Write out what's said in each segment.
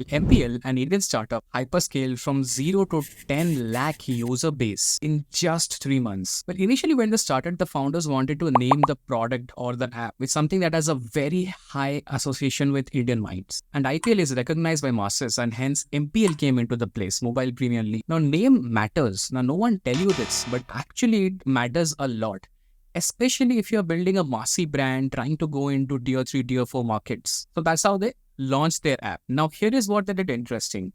MPL, an Indian startup, hyperscaled from 0 to 10 lakh user base in just 3 months. Well, initially when they started, the founders wanted to name the product or the app with something that has a very high association with Indian minds. And IPL is recognized by masses, and hence MPL came into the place, Mobile Premier League. Now, name matters. Now, no one tell you this, but actually it matters a lot, especially if you're building a massy brand trying to go into tier 3, tier 4 markets. So that's how they launched their app. Now, here is what they did interesting.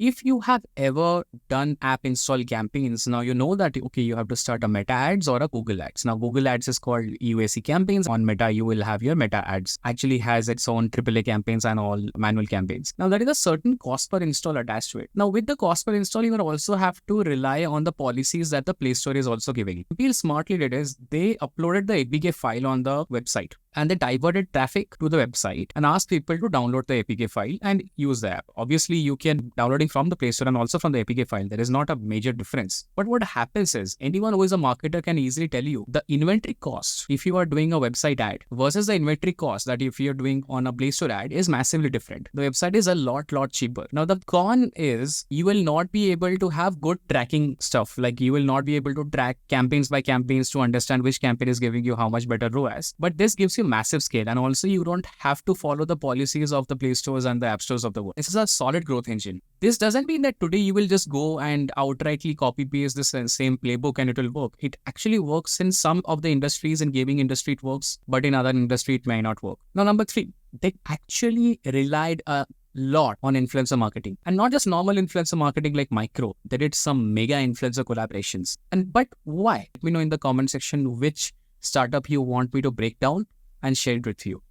If you have ever done app install campaigns, now you know that, okay, you have to start a Meta ads or a Google ads. Now, Google ads is called UAC campaigns. On Meta, you will have your Meta ads. Actually has its own AAA campaigns and all manual campaigns. Now, there is a certain cost per install attached to it. Now, with the cost per install, you will also have to rely on the policies that the Play Store is also giving. MPL smartly did is they uploaded the APK file on the website, and they diverted traffic to the website and asked people to download the APK file and use the app. Obviously, you can download it from the Play Store and also from the APK file. There is not a major difference. But what happens is, anyone who is a marketer can easily tell you the inventory cost if you are doing a website ad versus the inventory cost that if you're doing on a Play Store ad is massively different. The website is a lot cheaper. Now, the con is you will not be able to have good tracking stuff. Like you will not be able to track campaigns by campaigns to understand which campaign is giving you how much better ROAS. But this gives you massive scale, and also you don't have to follow the policies of the Play Stores and the App Stores of the world. This is a solid growth engine. This doesn't mean that today you will just go and outrightly copy paste this same playbook and it will work. It actually works in some of the industries. In gaming industry it works, but in other industry it may not work. Now, number 3, they actually relied a lot on influencer marketing, and not just normal influencer marketing like micro. They did some mega influencer collaborations. But why? Let me know in the comment section which startup you want me to break down and share it with you.